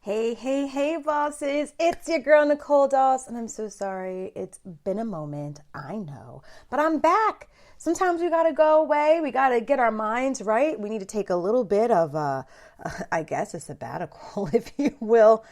Hey, bosses. It's your girl, Nicole Doss, and I'm so sorry. It's been a moment, I know, but I'm back. Sometimes we got to go away. We got to get our minds right. We need to take a little bit of, I guess, a sabbatical, if you will.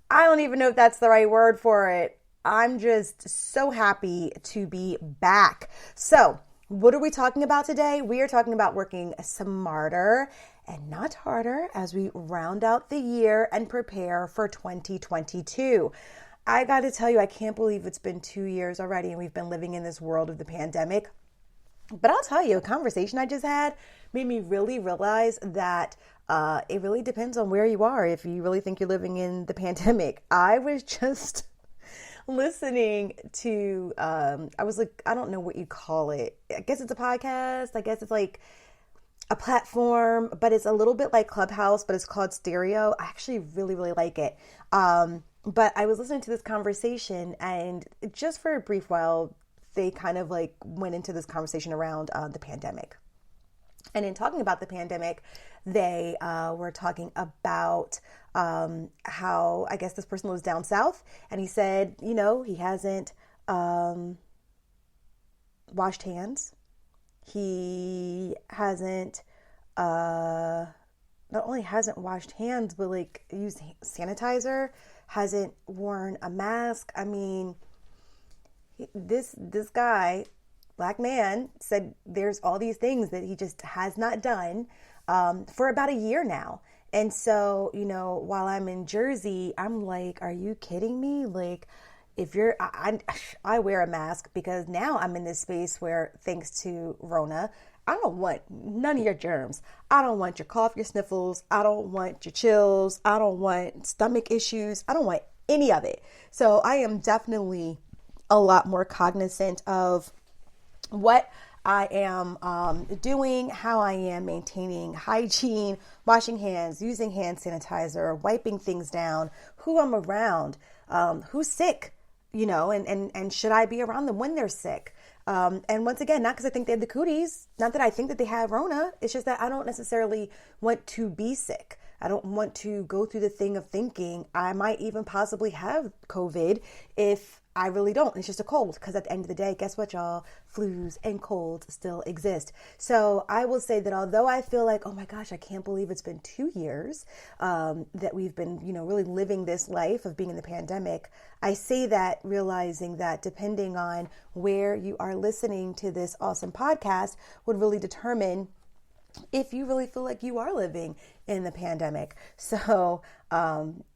I don't even know if that's the right word for it. I'm just so happy to be back. So, what are we talking about today? We are talking about working smarter and not harder as we round out the year and prepare for 2022. I got to tell you, I can't believe it's been 2 years already and we've been living in this world of the pandemic. But I'll tell you, a conversation I just had made me really realize that it really depends on where you are if you really think you're living in the pandemic. I was just listening to, I was like, I don't know what you call it. I guess it's a podcast. I guess it's like a platform, but it's a little bit like Clubhouse, but it's called Stereo. I actually really like it. But I was listening to this conversation, and just for a brief while, they kind of like went into this conversation around the pandemic. And in talking about the pandemic, they were talking about how, I guess this person lives down south, and he said, he hasn't washed hands. He hasn't, not only hasn't washed hands, but like used sanitizer, hasn't worn a mask. I mean, this guy, black man, said there's all these things that he just has not done for about a year now. And so, while I'm in Jersey, I'm like, are you kidding me? Like, if you're, I wear a mask because now I'm in this space where, thanks to Rona, I don't want none of your germs. I don't want your cough, your sniffles. I don't want your chills. I don't want stomach issues. I don't want any of it. So I am definitely a lot more cognizant of what I am doing, how I am maintaining hygiene, washing hands, using hand sanitizer, wiping things down, who I'm around, who's sick, and should I be around them when they're sick? And once again, not because I think they have the cooties, not that I think that they have Rona. It's just that I don't necessarily want to be sick. I don't want to go through the thing of thinking I might even possibly have COVID if I really don't. It's just a cold, because at the end of the day, guess what, y'all? Flus and colds still exist. So I will say that although I feel like, oh my gosh, I can't believe it's been 2 years that we've been, really living this life of being in the pandemic, I say that realizing that depending on where you are listening to this awesome podcast would really determine if you really feel like you are living in the pandemic. So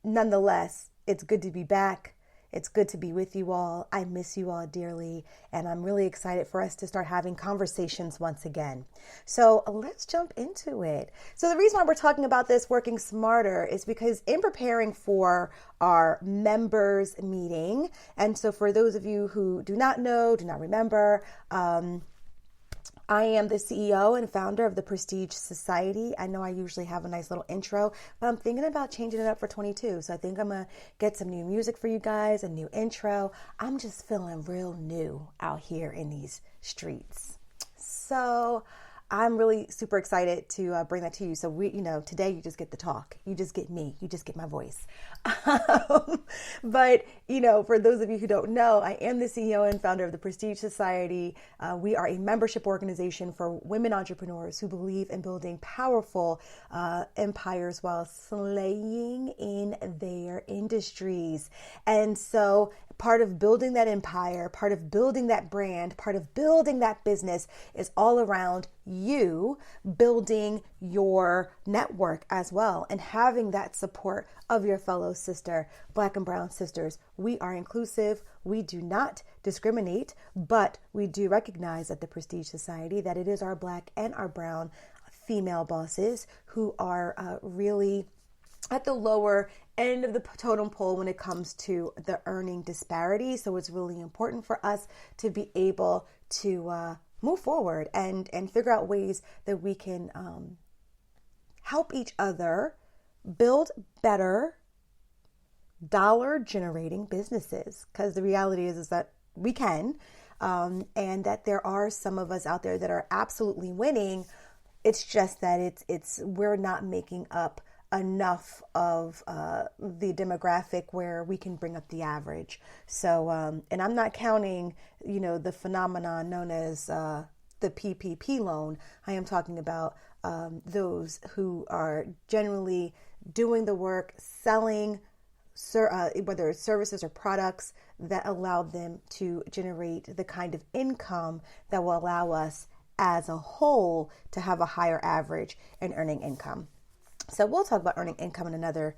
nonetheless, it's good to be back. It's good to be with you all. I miss you all dearly, and I'm really excited for us to start having conversations once again. So let's jump into it. So the reason why we're talking about this working smarter is because in preparing for our members meeting, and so for those of you who do not know, do not remember, I am the CEO and founder of the Prestige Society. I know I usually have a nice little intro, but I'm thinking about changing it up for 22. So I think I'm going to get some new music for you guys, a new intro. I'm just feeling real new out here in these streets. So I'm really super excited to bring that to you. So today you just get the talk. You just get me. You just get my voice. But, for those of you who don't know, I am the CEO and founder of the Prestige Society. We are a membership organization for women entrepreneurs who believe in building powerful empires while slaying in their industries. And so part of building that empire, part of building that brand, part of building that business is all around you building your network as well and having that support of your fellow sister, Black and brown sisters. We are inclusive. We do not discriminate, but we do recognize at the Prestige Society that it is our Black and our brown female bosses who are really at the lower end of the totem pole when it comes to the earning disparity. So it's really important for us to be able to move forward and figure out ways that we can help each other build better dollar generating businesses. Because the reality is that we can, and that there are some of us out there that are absolutely winning. It's just that we're not making up enough of the demographic where we can bring up the average. So, and I'm not counting, the phenomenon known as the PPP loan. I am talking about those who are generally doing the work, selling, whether it's services or products that allow them to generate the kind of income that will allow us as a whole to have a higher average in earning income. So we'll talk about earning income in another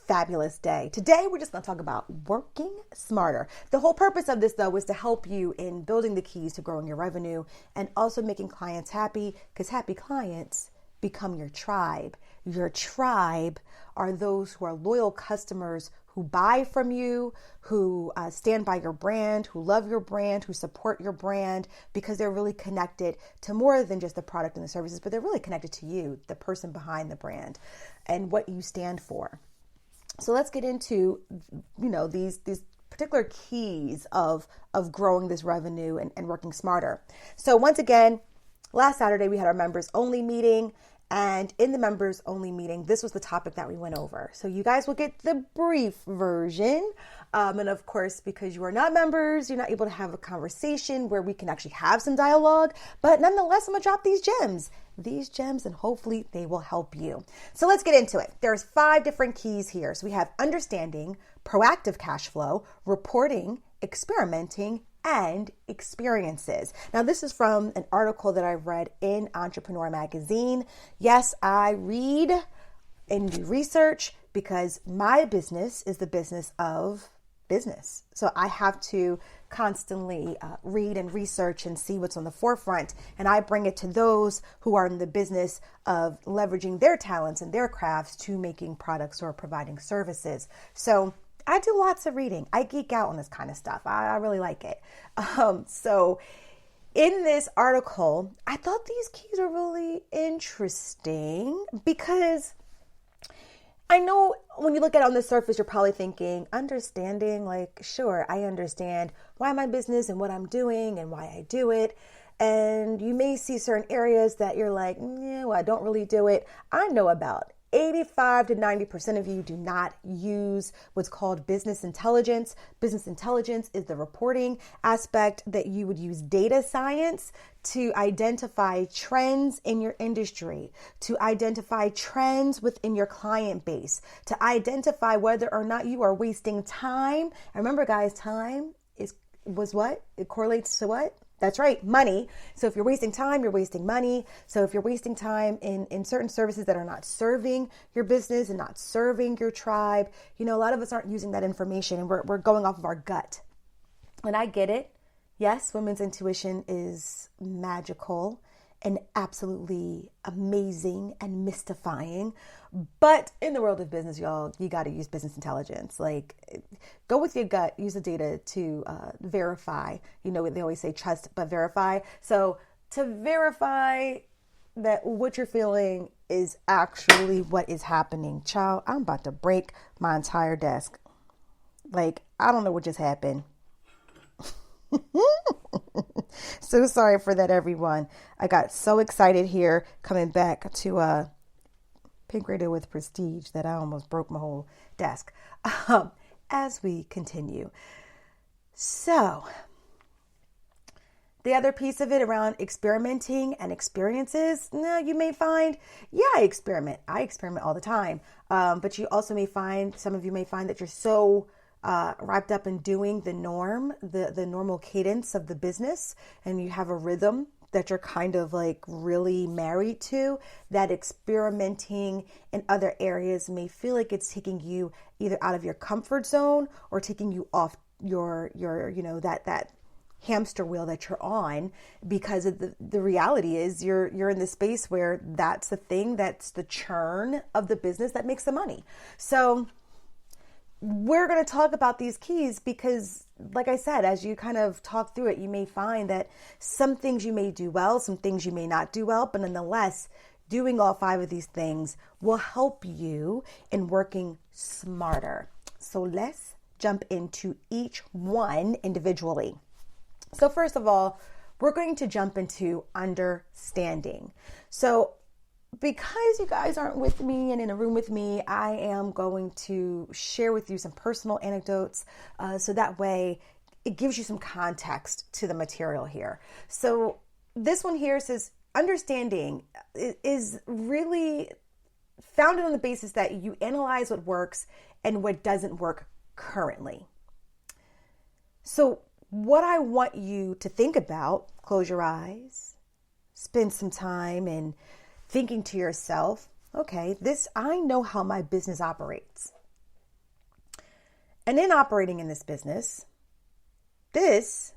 fabulous day. Today, we're just going to talk about working smarter. The whole purpose of this, though, is to help you in building the keys to growing your revenue and also making clients happy, because happy clients become your tribe. Your tribe are those who are loyal customers who buy from you, who stand by your brand, who love your brand, who support your brand, because they're really connected to more than just the product and the services, but they're really connected to you, the person behind the brand, and what you stand for. So let's get into, these particular keys of growing this revenue and working smarter. So once again, last Saturday we had our members only meeting. And in the members only meeting, this was the topic that we went over. So you guys will get the brief version. And of course, because you are not members, you're not able to have a conversation where we can actually have some dialogue. But nonetheless, I'm going to drop these gems, and hopefully they will help you. So let's get into it. There's 5 different keys here. So we have understanding, proactive cash flow, reporting, experimenting, and experiences. Now, this is from an article that I read in Entrepreneur Magazine. Yes, I read and do research because my business is the business of business. So I have to constantly read and research and see what's on the forefront. And I bring it to those who are in the business of leveraging their talents and their crafts to making products or providing services. So I do lots of reading. I geek out on this kind of stuff. I really like it. So in this article, I thought these keys are really interesting because I know when you look at it on the surface, you're probably thinking, understanding, like, sure, I understand why my business and what I'm doing and why I do it. And you may see certain areas that you're like, yeah, well, I don't really do it. I know about 85 to 90% of you do not use what's called business intelligence. Business intelligence is the reporting aspect that you would use data science to identify trends in your industry, to identify trends within your client base, to identify whether or not you are wasting time. And remember, guys, time was what? It correlates to what? That's right, money. So if you're wasting time, you're wasting money. So if you're wasting time in certain services that are not serving your business and not serving your tribe, a lot of us aren't using that information and we're going off of our gut. And I get it. Yes, women's intuition is magical and absolutely amazing and mystifying. But in the world of business, y'all, you got to use business intelligence. Like, go with your gut, use the data to verify. They always say trust but verify. So to verify that what you're feeling is actually what is happening. Child, I'm about to break my entire desk. Like, I don't know what just happened. So sorry for that, everyone. I got so excited here coming back to Pink Radio with Prestige that I almost broke my whole desk. As we continue. So the other piece of it around experimenting and experiences, you may find, I experiment. I experiment all the time. But some of you may find that you're so wrapped up in doing the norm, the normal cadence of the business, and you have a rhythm that you're kind of like really married to, that experimenting in other areas may feel like it's taking you either out of your comfort zone or taking you off your that hamster wheel that you're on, because of the reality is you're in the space where that's the thing, that's the churn of the business that makes the money. So we're going to talk about these keys because, like I said, as you kind of talk through it, you may find that some things you may do well, some things you may not do well, but nonetheless, doing all 5 of these things will help you in working smarter. So let's jump into each one individually. So first of all, we're going to jump into understanding. So because you guys aren't with me and in a room with me, I am going to share with you some personal anecdotes so that way it gives you some context to the material here. So this one here says, understanding is really founded on the basis that you analyze what works and what doesn't work currently. So what I want you to think about, close your eyes, spend some time and thinking to yourself, okay, I know how my business operates. And in operating in this business, this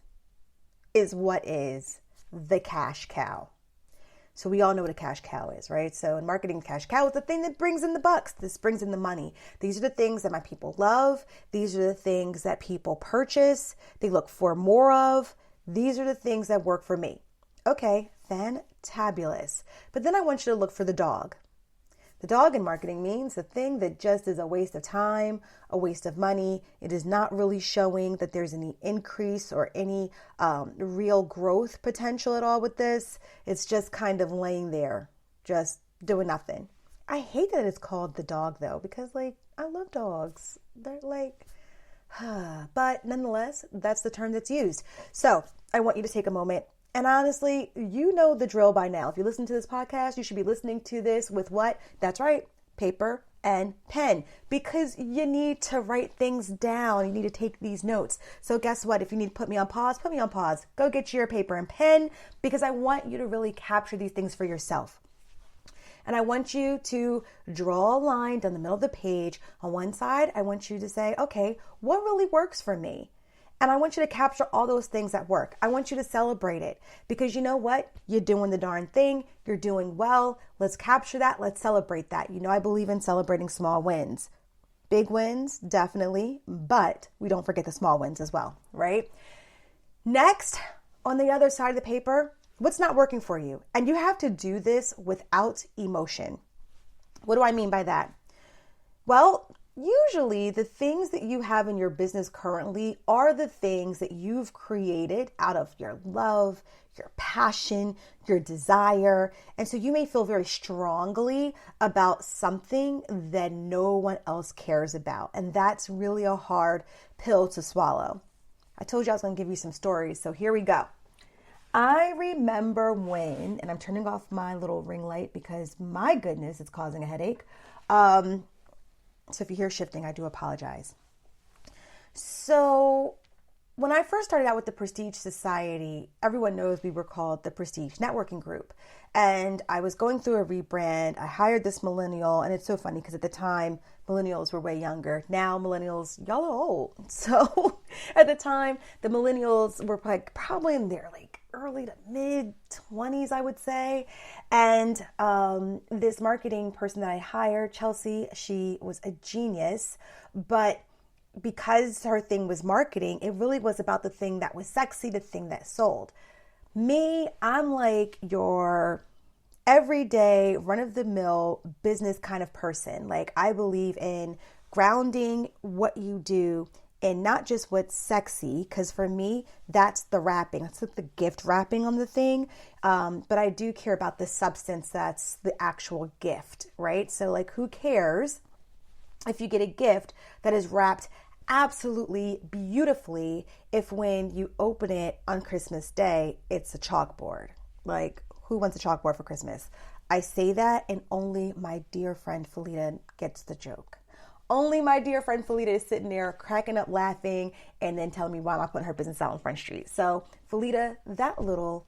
is what is the cash cow. So we all know what a cash cow is, right? So in marketing, cash cow is the thing that brings in the bucks. This brings in the money. These are the things that my people love. These are the things that people purchase. They look for more of. These are the things that work for me. Okay, fantabulous. But then I want you to look for the dog. The dog in marketing means the thing that just is a waste of time, a waste of money. It is not really showing that there's any increase or any real growth potential at all with this. It's just kind of laying there, just doing nothing. I hate that it's called the dog though, because I love dogs. They're but nonetheless, that's the term that's used. So I want you to take a moment. And honestly, you know the drill by now. If you listen to this podcast, you should be listening to this with what? That's right, paper and pen, because you need to write things down. You need to take these notes. So guess what? If you need to put me on pause, put me on pause. Go get your paper and pen, because I want you to really capture these things for yourself. And I want you to draw a line down the middle of the page. On one side, I want you to say, okay, what really works for me? And I want you to capture all those things that work. I want you to celebrate it, because you know what? You're doing the darn thing. You're doing well. Let's capture that. Let's celebrate that. You know, I believe in celebrating small wins. Big wins, definitely, but we don't forget the small wins as well, right? Next, on the other side of the paper, what's not working for you? And you have to do this without emotion. What do I mean by that? Well, usually the things that you have in your business currently are the things that you've created out of your love, your passion, your desire. And so you may feel very strongly about something that no one else cares about. And that's really a hard pill to swallow. I told you I was going to give you some stories. So here we go. I remember when, and I'm turning off my little ring light because my goodness, it's causing a headache. So if you hear shifting, I do apologize. So when I first started out with the Prestige Society, everyone knows we were called the Prestige Networking Group. And I was going through a rebrand. I hired this millennial, and it's so funny because at the time, millennials were way younger. Now millennials, y'all are old. So at the time, the millennials were probably in their early to mid 20s, I would say. And this marketing person that I hired, Chelsea, she was a genius, but because her thing was marketing, it really was about the thing that was sexy, the thing that sold. Me, I'm like your everyday run-of-the-mill business kind of person. I believe in grounding what you do and not just what's sexy, because for me, that's the wrapping. That's the gift wrapping on the thing. But I do care about the substance that's the actual gift, right? So who cares if you get a gift that is wrapped absolutely beautifully if when you open it on Christmas Day, it's a chalkboard? Who wants a chalkboard for Christmas? I say that and only my dear friend Felita gets the joke. Only my dear friend Felita is sitting there cracking up laughing and then telling me why I'm putting her business out on Front Street. So Felita, that little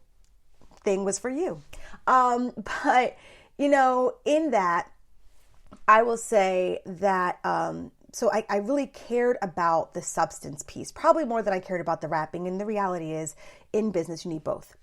thing was for you. But in that, I will say that, so I really cared about the substance piece, probably more than I cared about the wrapping. And the reality is, in business, you need both.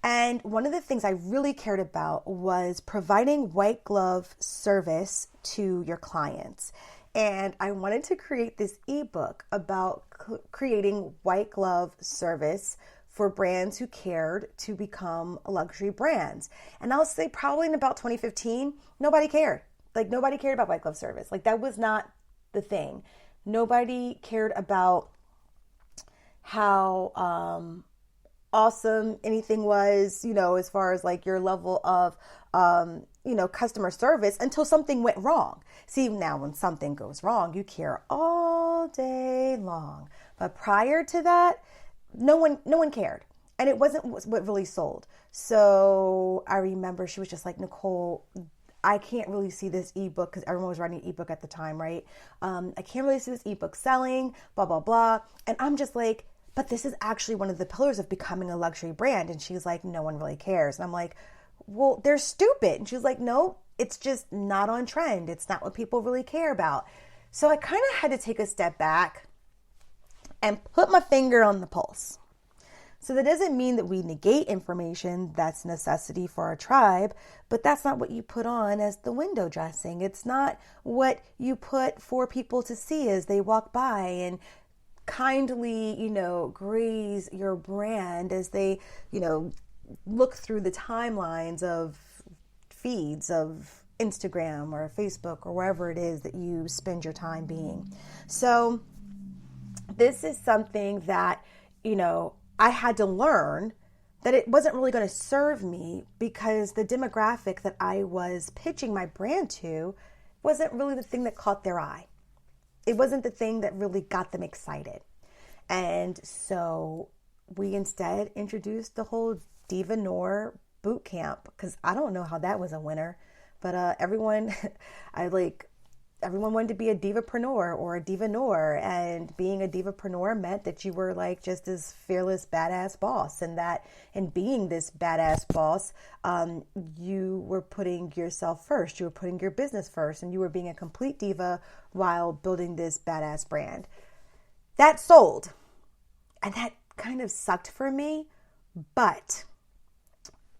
And one of the things I really cared about was providing white glove service to your clients. And I wanted to create this ebook about creating white glove service for brands who cared to become luxury brands. And I'll say probably in about 2015, nobody cared. Nobody cared about white glove service. That was not the thing. Nobody cared about how awesome anything was, as far as your level of customer service until something went wrong. See, now when something goes wrong, you care all day long. But prior to that, no one cared. And it wasn't what really sold. So I remember she was just like, Nicole, I can't really see this ebook, because everyone was writing an ebook at the time, right? I can't really see this ebook selling, blah, blah, blah. And I'm just like, but this is actually one of the pillars of becoming a luxury brand. And she's like, no one really cares. And I'm like, well, they're stupid. And she's like, no, it's just not on trend. It's not what people really care about. So I kind of had to take a step back and put my finger on the pulse. So that doesn't mean that we negate information that's a necessity for our tribe, but that's not what you put on as the window dressing. It's not what you put for people to see as they walk by and kindly, graze your brand as they, look through the timelines of feeds of Instagram or Facebook or wherever it is that you spend your time being. So this is something that, I had to learn that it wasn't really going to serve me, because the demographic that I was pitching my brand to wasn't really the thing that caught their eye. It wasn't the thing that really got them excited. And so we instead introduced the whole Diva Noir boot camp, because I don't know how that was a winner, but everyone wanted to be a divapreneur or a diva noir, and being a divapreneur meant that you were like just this fearless badass boss, and that in being this badass boss, you were putting yourself first, you were putting your business first, and you were being a complete diva while building this badass brand. That sold, and that kind of sucked for me, but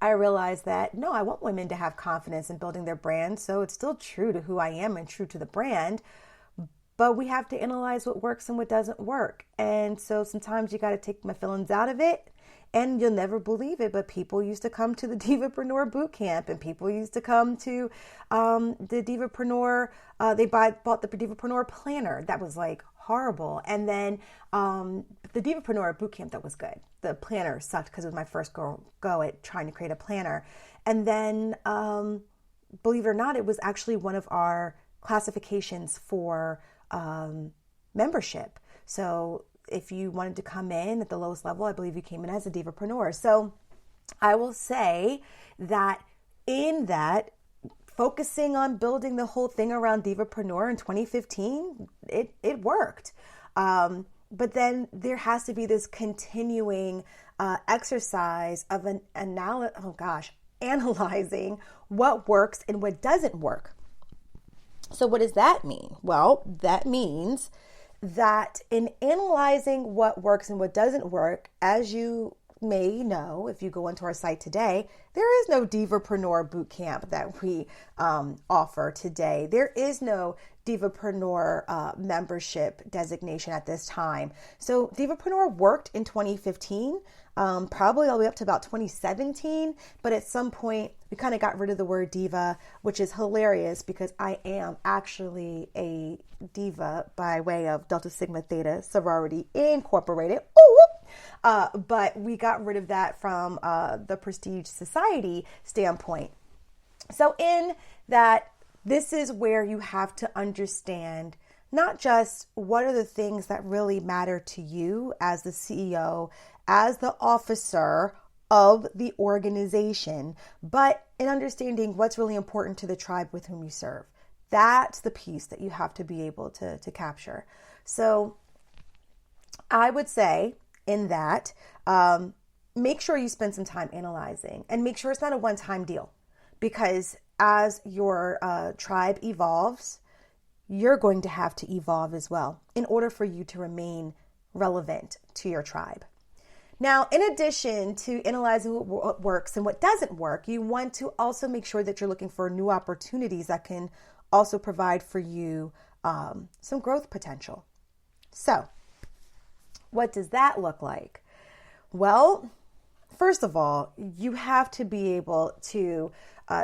I realized that, no, I want women to have confidence in building their brand. So it's still true to who I am and true to the brand, but we have to analyze what works and what doesn't work. And so sometimes you got to take my feelings out of it, and you'll never believe it, but people used to come to the Divapreneur Bootcamp, and people used to come to the Divapreneur, they bought the Divapreneur planner. That was like horrible. And then the Divapreneur Bootcamp, that was good. The planner sucked because it was my first go at trying to create a planner. And then, believe it or not, it was actually one of our classifications for membership. So if you wanted to come in at the lowest level, I believe you came in as a divapreneur. So I will say that in that, focusing on building the whole thing around divapreneur in 2015, it worked. But then there has to be this continuing exercise of analyzing what works and what doesn't work. So what does that mean? Well, that means that in analyzing what works and what doesn't work, as you may know, if you go into our site today, there is no Divapreneur Bootcamp that we offer today. There is no Divapreneur membership designation at this time. So Divapreneur worked in 2015, probably all the way up to about 2017. But at some point, we kind of got rid of the word diva, which is hilarious because I am actually a diva by way of Delta Sigma Theta Sorority Incorporated. But we got rid of that from the Prestige Society standpoint. So in that, this is where you have to understand not just what are the things that really matter to you as the CEO, as the officer of the organization, but in understanding what's really important to the tribe with whom you serve. That's the piece that you have to be able to capture. So I would say in that, make sure you spend some time analyzing and make sure it's not a one-time deal, because as your tribe evolves, you're going to have to evolve as well in order for you to remain relevant to your tribe. Now, in addition to analyzing what works and what doesn't work, you want to also make sure that you're looking for new opportunities that can also provide for you some growth potential. So, what does that look like? Well, first of all, you have to be able to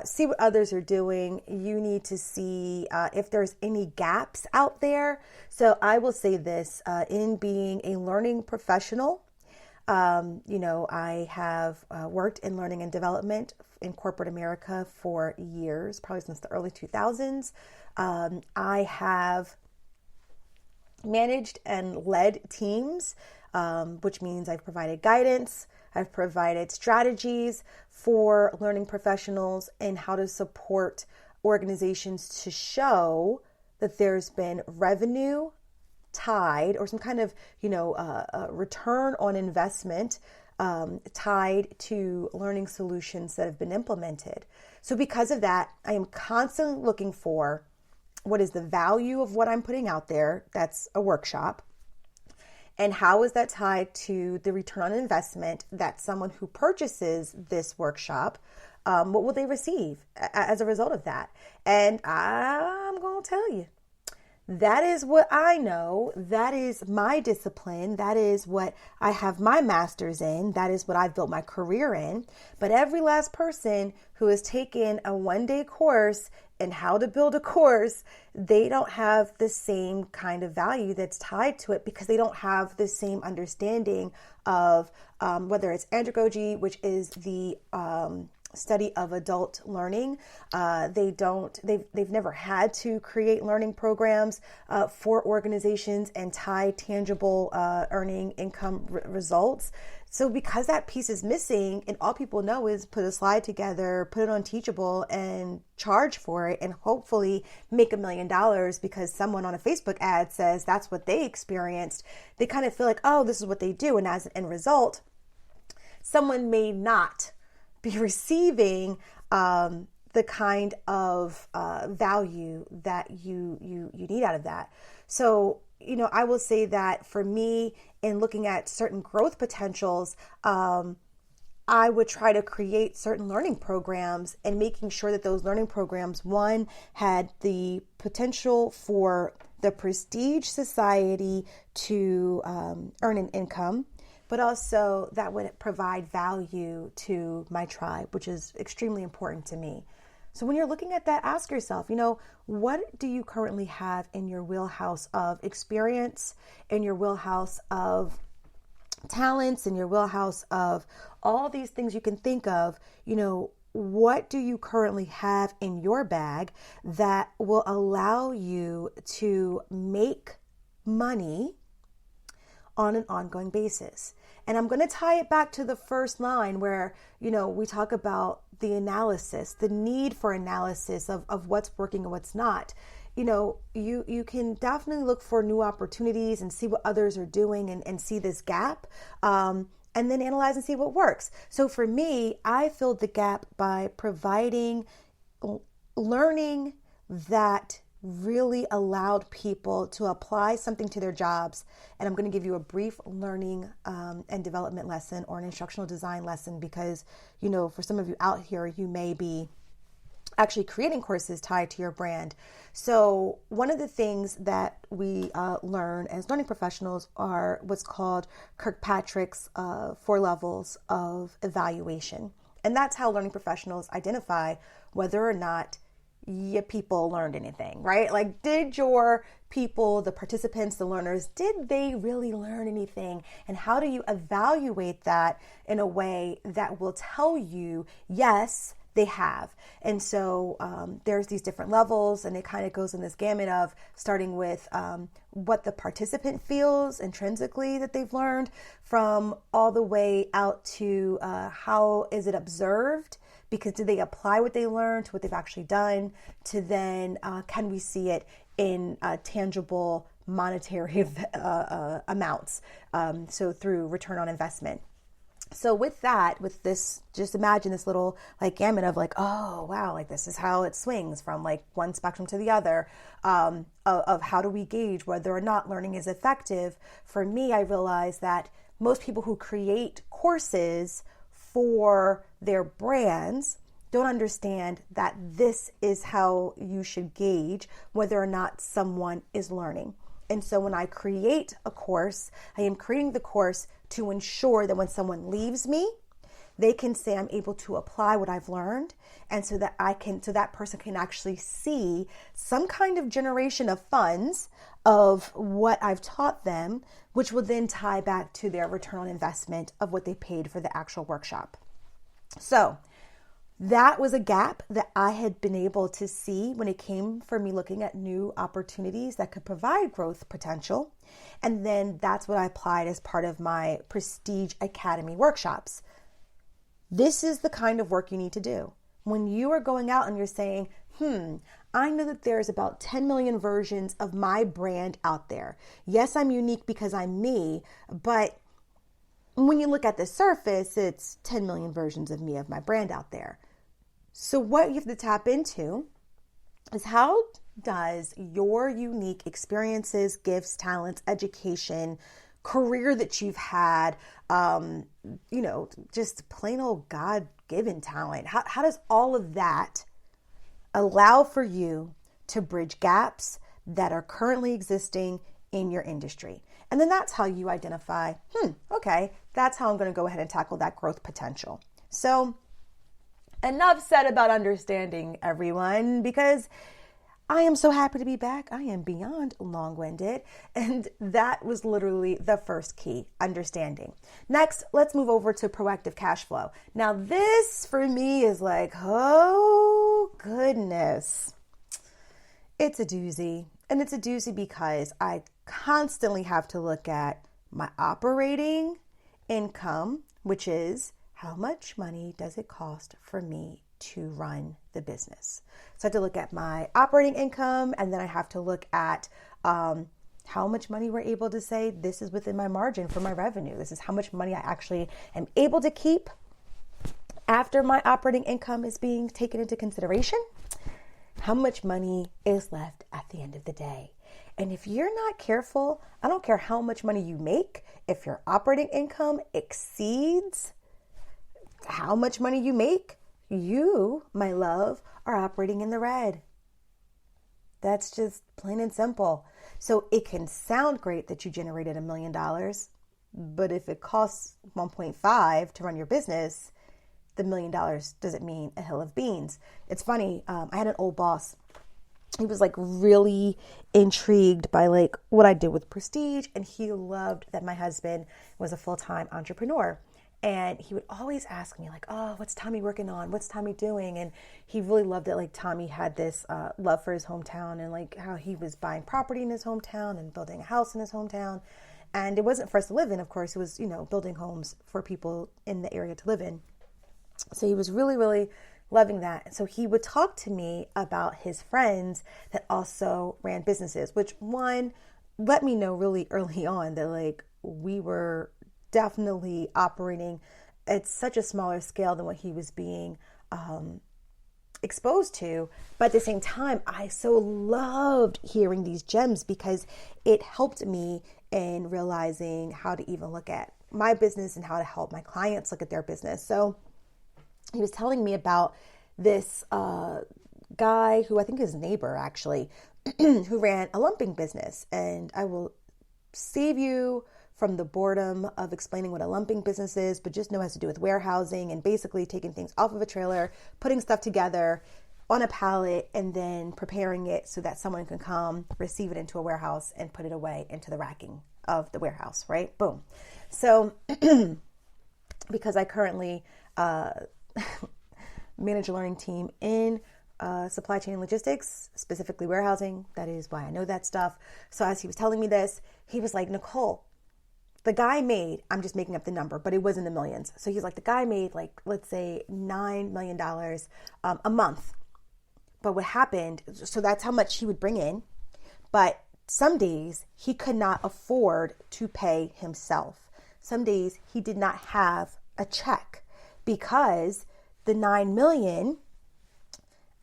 see what others are doing. You need to see if there's any gaps out there. So I will say this, in being a learning professional, I have worked in learning and development in corporate America for years, probably since the early 2000s. I have managed and led teams, which means I've provided guidance, I've provided strategies for learning professionals and how to support organizations to show that there's been revenue tied or some kind of, return on investment tied to learning solutions that have been implemented. So because of that, I am constantly looking for what is the value of what I'm putting out there. That's a workshop. And how is that tied to the return on investment that someone who purchases this workshop, what will they receive as a result of that? And I'm going to tell you, that is what I know. That is my discipline. That is what I have my master's in. That is what I've built my career in. But every last person who has taken a one-day course in how to build a course, they don't have the same kind of value that's tied to it because they don't have the same understanding of whether it's andragogy, which is the study of adult learning. They've never had to create learning programs for organizations and tie tangible earning income results. So because that piece is missing and all people know is put a slide together, put it on Teachable and charge for it and hopefully make $1 million because someone on a Facebook ad says that's what they experienced, they kind of feel like, oh, this is what they do. And as an end result, someone may not be receiving the kind of value that you need out of that. So, I will say that for me, in looking at certain growth potentials, I would try to create certain learning programs and making sure that those learning programs, one, had the potential for the prestige society to earn an income, but also that would provide value to my tribe, which is extremely important to me. So when you're looking at that, ask yourself, what do you currently have in your wheelhouse of experience, in your wheelhouse of talents, in your wheelhouse of all these things you can think of, what do you currently have in your bag that will allow you to make money on an ongoing basis? And I'm going to tie it back to the first line where, we talk about the analysis, the need for analysis of what's working and what's not. You can definitely look for new opportunities and see what others are doing and see this gap, and then analyze and see what works. So for me, I filled the gap by providing learning that really allowed people to apply something to their jobs. And I'm going to give you a brief learning and development lesson or an instructional design lesson because, for some of you out here, you may be actually creating courses tied to your brand. So one of the things that we learn as learning professionals are what's called Kirkpatrick's 4 levels of evaluation. And that's how learning professionals identify whether or not your people learned anything, right? Like, did your people, the participants, the learners, did they really learn anything? And how do you evaluate that in a way that will tell you, yes, they have? And so there's these different levels, and it kind of goes in this gamut of starting with what the participant feels intrinsically that they've learned, from all the way out to how is it observed, because did they apply what they learned to what they've actually done, to then can we see it in tangible monetary amounts, so through return on investment. So with this, just imagine this little gamut of oh wow, this is how it swings from one spectrum to the other, of how do we gauge whether or not learning is effective. For me, I realized that most people who create courses for their brands don't understand that this is how you should gauge whether or not someone is learning. And so when I create a course, I am creating the course to ensure that when someone leaves me, they can say I'm able to apply what I've learned, and so that person can actually see some kind of generation of funds of what I've taught them, which will then tie back to their return on investment of what they paid for the actual workshop. So that was a gap that I had been able to see when it came for me looking at new opportunities that could provide growth potential. And then that's what I applied as part of my Prestige Academy workshops. This is the kind of work you need to do. When you are going out and you're saying, I know that there's about 10 million versions of my brand out there. Yes, I'm unique because I'm me, but when you look at the surface, it's 10 million versions of me, of my brand out there. So what you have to tap into is, how does your unique experiences, gifts, talents, education, career that you've had, just plain old God-given talent, how does all of that allow for you to bridge gaps that are currently existing in your industry? And then that's how you identify, okay, that's how I'm going to go ahead and tackle that growth potential. So enough said about understanding, everyone, because I am so happy to be back. I am beyond long-winded. And that was literally the first key, understanding. Next, let's move over to proactive cash flow. Now, this for me is like, oh goodness. It's a doozy. And it's a doozy because I constantly have to look at my operating income, which is how much money does it cost for me to run the business. So I have to look at my operating income, and then I have to look at how much money we're able to say this is within my margin for my revenue. This is how much money I actually am able to keep after my operating income is being taken into consideration. How much money is left at the end of the day. And if you're not careful, I don't care how much money you make, if your operating income exceeds how much money you make, you, my love, are operating in the red. That's just plain and simple. So it can sound great that you generated $1 million, but if it costs 1.5 to run your business, the $1 million doesn't mean a hill of beans. It's funny. I had an old boss. He was like really intrigued by like what I did with Prestige, and he loved that my husband was a full-time entrepreneur. And he would always ask me like, oh, what's Tommy working on? What's Tommy doing? And he really loved it. Like Tommy had this love for his hometown, and like how he was buying property in his hometown and building a house in his hometown. And it wasn't for us to live in, of course. It was, building homes for people in the area to live in. So he was really, really loving that. So he would talk to me about his friends that also ran businesses, which one let me know really early on that like we were definitely operating at such a smaller scale than what he was being exposed to. But at the same time, I so loved hearing these gems because it helped me in realizing how to even look at my business and how to help my clients look at their business. So he was telling me about this guy who I think is neighbor actually, who ran a lumping business. And I will save you from the boredom of explaining what a lumping business is, but just know it has to do with warehousing and basically taking things off of a trailer, putting stuff together on a pallet, and then preparing it so that someone can come, receive it into a warehouse, and put it away into the racking of the warehouse, right? Boom. So because I currently manage a learning team in supply chain and logistics, specifically warehousing, that is why I know that stuff. So as he was telling me this, he was like, Nicole, the guy made, I'm just making up the number, but it was in the millions. So he's like, the guy made like, let's say $9 million a month. But what happened, so that's how much he would bring in. But some days he could not afford to pay himself. Some days he did not have a check because the 9 million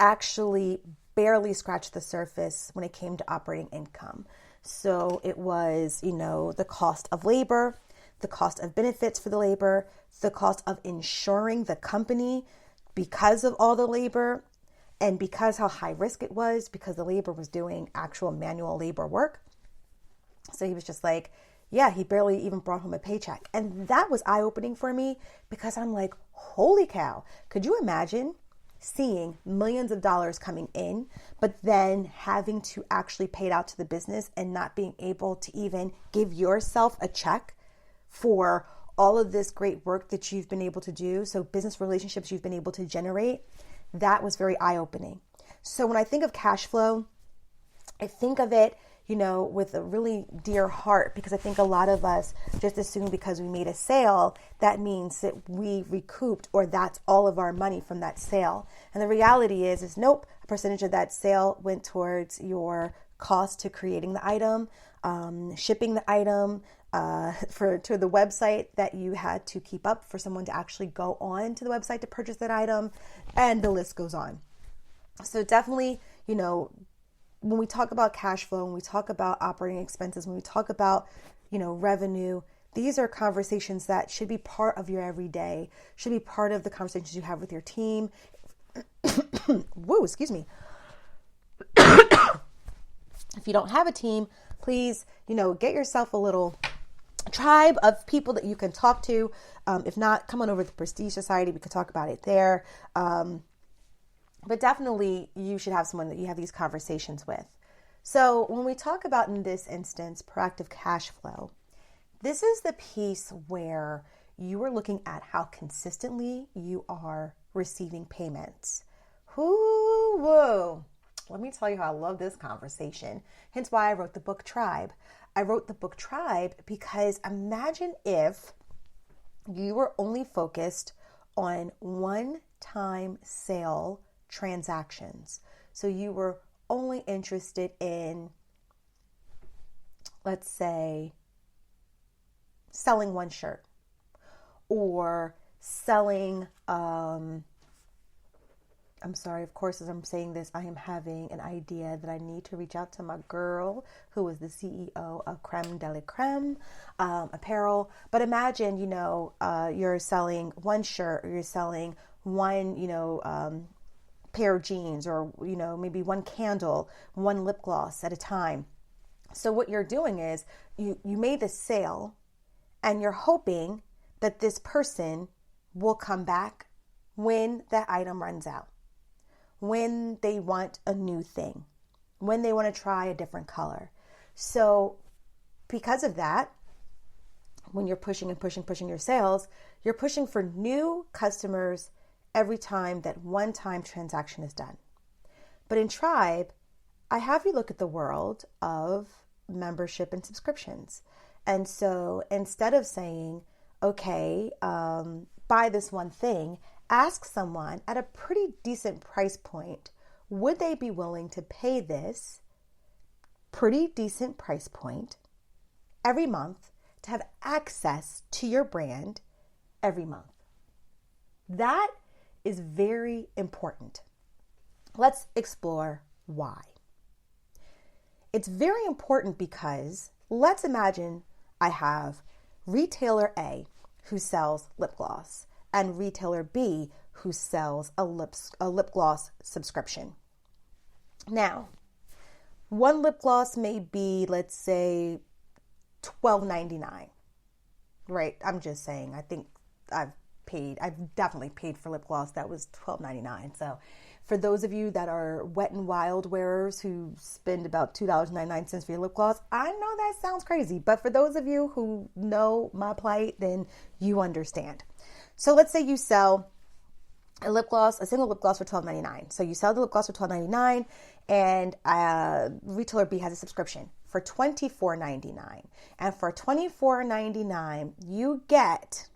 actually barely scratched the surface when it came to operating income. So it was, the cost of labor, the cost of benefits for the labor, the cost of insuring the company because of all the labor, and because how high risk it was, because the labor was doing actual manual labor work. So he was just like, yeah, he barely even brought home a paycheck. And that was eye-opening for me because I'm like, holy cow, could you imagine seeing millions of dollars coming in, but then having to actually pay it out to the business and not being able to even give yourself a check for all of this great work that you've been able to do? So business relationships you've been able to generate, that was very eye-opening. So when I think of cash flow, I think of it, with a really dear heart, because I think a lot of us just assume because we made a sale, that means that we recouped or that's all of our money from that sale. And the reality is nope, a percentage of that sale went towards your cost to creating the item, shipping the item, to the website that you had to keep up for someone to actually go on to the website to purchase that item, and the list goes on. So definitely, when we talk about cash flow, when we talk about operating expenses, when we talk about, revenue, these are conversations that should be part of your everyday, should be part of the conversations you have with your team. Whoa, excuse me. If you don't have a team, please, get yourself a little tribe of people that you can talk to. If not, come on over to the Prestige Society. We could talk about it there. But definitely you should have someone that you have these conversations with. So when we talk about, in this instance, proactive cash flow, this is the piece where you are looking at how consistently you are receiving payments. Whoa. Let me tell you how I love this conversation. Hence why I wrote the book Tribe. I wrote the book Tribe because imagine if you were only focused on one-time sale transactions. So you were only interested in, let's say, selling one shirt or selling, I'm sorry, of course, as I'm saying this, I am having an idea that I need to reach out to my girl who is the CEO of Creme de la Creme apparel. But imagine, you're selling one shirt, or you're selling one, pair of jeans, or, maybe one candle, one lip gloss at a time. So what you're doing is you made the sale and you're hoping that this person will come back when that item runs out, when they want a new thing, when they want to try a different color. So because of that, when you're pushing your sales, you're pushing for new customers every time that one-time transaction is done. But in Tribe, I have you look at the world of membership and subscriptions. And so instead of saying, okay, buy this one thing, ask someone at a pretty decent price point, would they be willing to pay this pretty decent price point every month to have access to your brand every month? That is very important. Let's explore why. It's very important because let's imagine I have retailer A who sells lip gloss and retailer B who sells a lip gloss subscription. Now, one lip gloss may be, let's say, $12.99, right? I'm just saying, I think I've definitely paid for lip gloss that was $12.99. So for those of you that are Wet n Wild wearers who spend about $2.99 for your lip gloss, I know that sounds crazy, but for those of you who know my plight, then you understand. So let's say you sell a single lip gloss for $12.99. So you sell the lip gloss for $12.99 and retailer B has a subscription for $24.99. And for $24.99, you get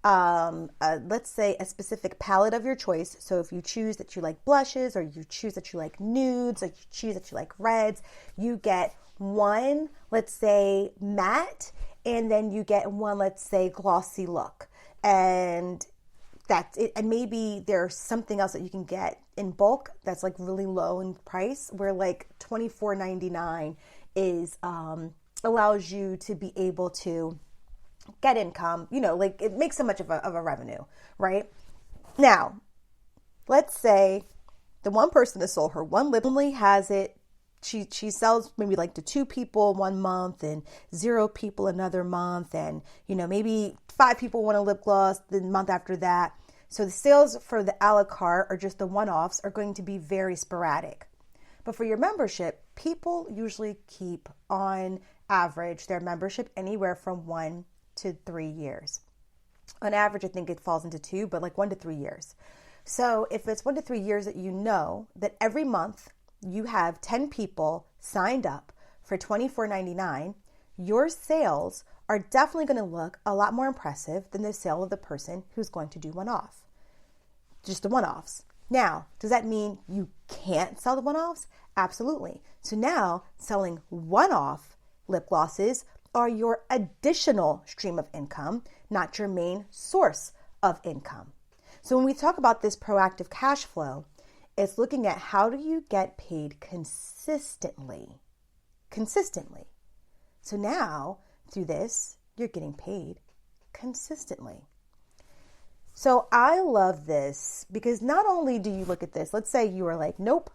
let's say a specific palette of your choice. So if you choose that you like blushes, or you choose that you like nudes, or you choose that you like reds, you get one, let's say, matte, and then you get one, let's say, glossy look. And that's it. And maybe there's something else that you can get in bulk that's like really low in price, where like $24.99 is allows you to be able to get income, like it makes so much of a revenue, right? Now, let's say the one person that sold her one lip only has it she sells maybe like to 2 people one month and 0 people another month, and maybe 5 people want a lip gloss the month after that. So the sales for the a la carte or just the one-offs are going to be very sporadic. But for your membership, people usually keep on average their membership anywhere from 1 to 3 years. On average, I think it falls into 2, but like 1 to 3 years. So if it's 1 to 3 years that that every month you have 10 people signed up for $24.99, your sales are definitely going to look a lot more impressive than the sale of the person who's going to do one-off. Just the one-offs. Now, does that mean you can't sell the one-offs? Absolutely. So now selling one-off lip glosses are your additional stream of income, not your main source of income. So when we talk about this proactive cash flow, it's looking at how do you get paid consistently. So now through this, you're getting paid consistently. So I love this because not only do you look at this, let's say you are like, nope,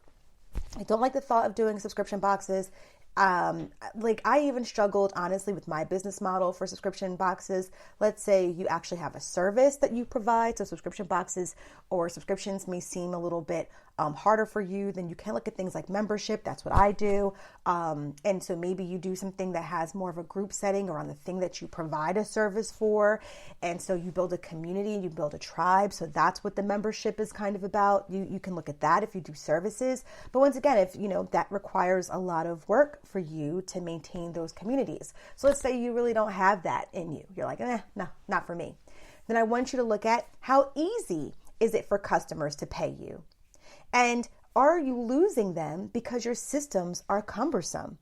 I don't like the thought of doing subscription boxes. I even struggled, honestly, with my business model for subscription boxes. Let's say you actually have a service that you provide. So subscription boxes or subscriptions may seem a little bit harder for you. Then you can look at things like membership. That's what I do. And so maybe you do something that has more of a group setting around the thing that you provide a service for. And so you build a community, you build a tribe. So that's what the membership is kind of about. You can look at that if you do services. But once again, if that requires a lot of work for you to maintain those communities. So let's say you really don't have that in you. You're like, no, not for me. Then I want you to look at how easy is it for customers to pay you? And are you losing them because your systems are cumbersome?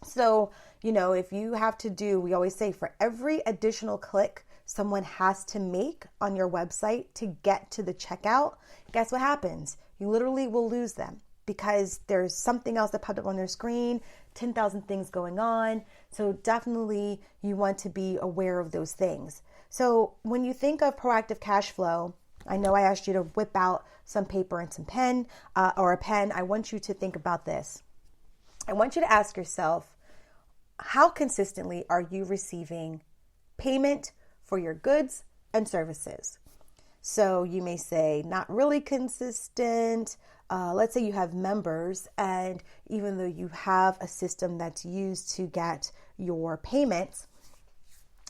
So, if you have to do, we always say for every additional click someone has to make on your website to get to the checkout, guess what happens? You literally will lose them because there's something else that popped up on their screen, 10,000 things going on. So definitely you want to be aware of those things. So when you think of proactive cash flow, I know I asked you to whip out some paper and some pen or a pen. I want you to think about this. I want you to ask yourself, how consistently are you receiving payment for your goods and services? So you may say, not really consistent. Let's say you have members, and even though you have a system that's used to get your payments,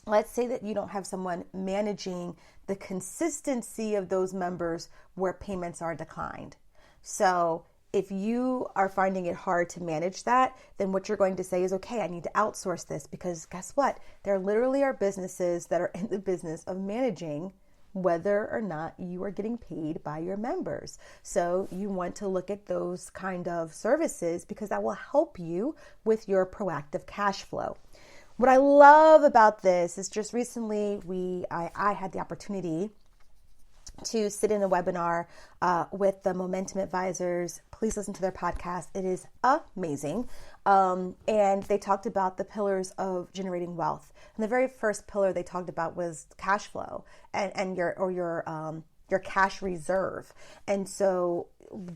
let's say that you don't have someone managing the consistency of those members where payments are declined. So if you are finding it hard to manage that, then what you're going to say is, okay, I need to outsource this, because guess what? There literally are businesses that are in the business of managing whether or not you are getting paid by your members. So you want to look at those kind of services because that will help you with your proactive cash flow. What I love about this is just recently I had the opportunity to sit in a webinar with the Momentum Advisors. Please listen to their podcast. It is amazing. And they talked about the pillars of generating wealth. And the very first pillar they talked about was cash flow and your cash reserve. And so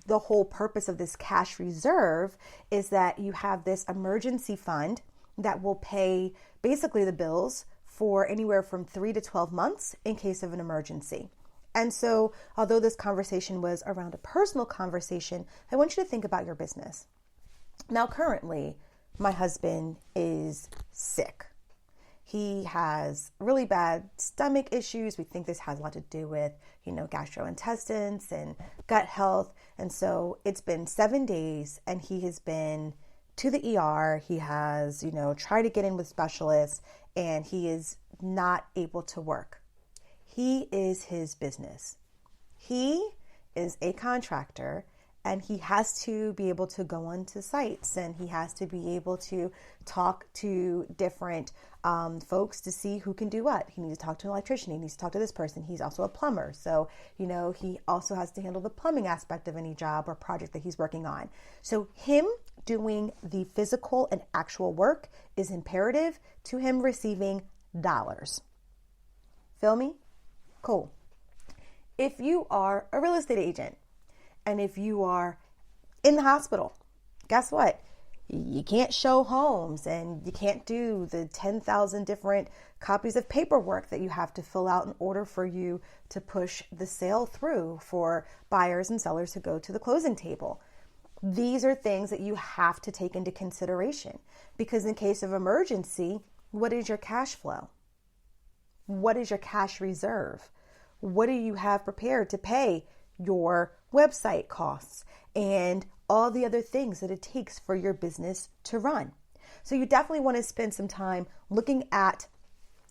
the whole purpose of this cash reserve is that you have this emergency fund that will pay basically the bills for anywhere from 3 to 12 months in case of an emergency. And so, although this conversation was around a personal conversation, I want you to think about your business. Now, currently, my husband is sick. He has really bad stomach issues. We think this has a lot to do with, gastrointestines and gut health. And so it's been 7 days and he has been to the ER. He has, tried to get in with specialists and he is not able to work. He is his business. He is a contractor and he has to be able to go onto sites and he has to be able to talk to different folks to see who can do what. He needs to talk to an electrician. He needs to talk to this person. He's also a plumber. So, he also has to handle the plumbing aspect of any job or project that he's working on. So him doing the physical and actual work is imperative to him receiving dollars. Feel me? Cool. If you are a real estate agent and if you are in the hospital, guess what? you can't show homes, and you can't do the 10,000 different copies of paperwork that you have to fill out in order for you to push the sale through for buyers and sellers to go to the closing table. These are things that you have to take into consideration, because in case of emergency, what is your cash flow? What is your cash reserve? What do you have prepared to pay your website costs and all the other things that it takes for your business to run? So you definitely want to spend some time looking at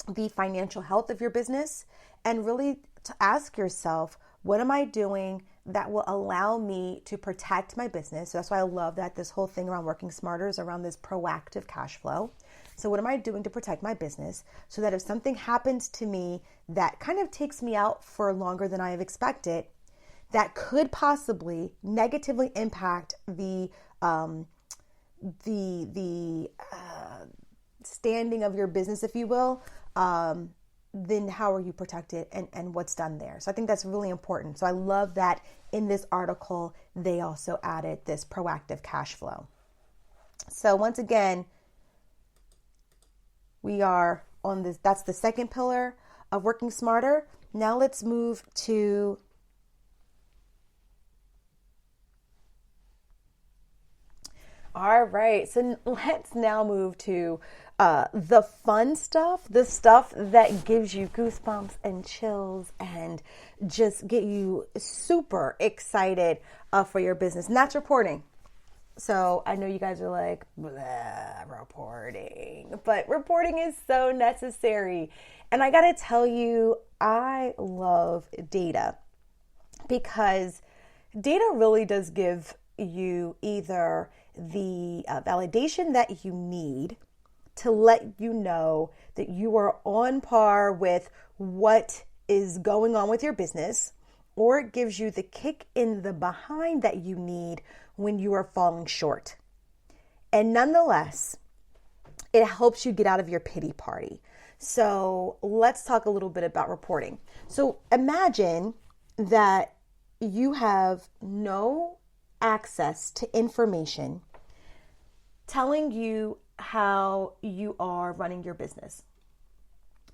the financial health of your business and really to ask yourself, what am I doing that will allow me to protect my business? So that's why I love that this whole thing around working smarter is around this proactive cash flow. So what am I doing to protect my business so that if something happens to me that kind of takes me out for longer than I have expected, that could possibly negatively impact the standing of your business, if you will, then how are you protected and what's done there? So I think that's really important. So I love that in this article, they also added this proactive cash flow. So once again, we are on this, that's the second pillar of working smarter. Now let's move to all right, so let's now move to the fun stuff, the stuff that gives you goosebumps and chills and just get you super excited for your business, and that's reporting. So I know you guys are like, reporting, but reporting is so necessary. And I got to tell you, I love data, because data really does give you either the validation that you need to let you know that you are on par with what is going on with your business, or it gives you the kick in the behind that you need when you are falling short. And nonetheless, it helps you get out of your pity party. So let's talk a little bit about reporting. So imagine that you have no access to information telling you how you are running your business,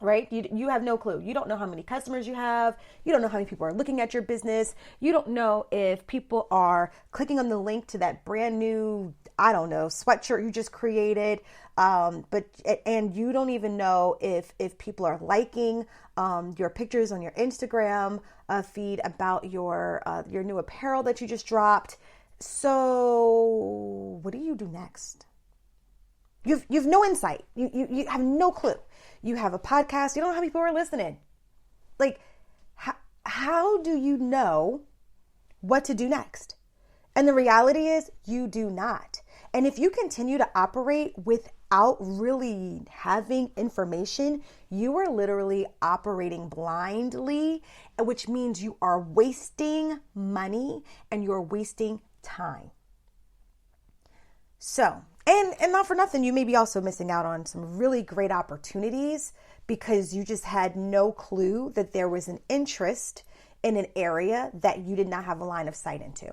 right? You have no clue. You don't know how many customers you have. You don't know how many people are looking at your business. You don't know if people are clicking on the link to that brand new, I don't know, sweatshirt you just created. And you don't even know if people are liking your pictures on your Instagram feed about your new apparel that you just dropped. So what do you do next? You've no insight. You have no clue. You have a podcast. You don't know how many people are listening. Like, how do you know what to do next? And the reality is you do not. And if you continue to operate without really having information, you are literally operating blindly, which means you are wasting money and you're wasting time. So, and not for nothing, you may be also missing out on some really great opportunities because you just had no clue that there was an interest in an area that you did not have a line of sight into.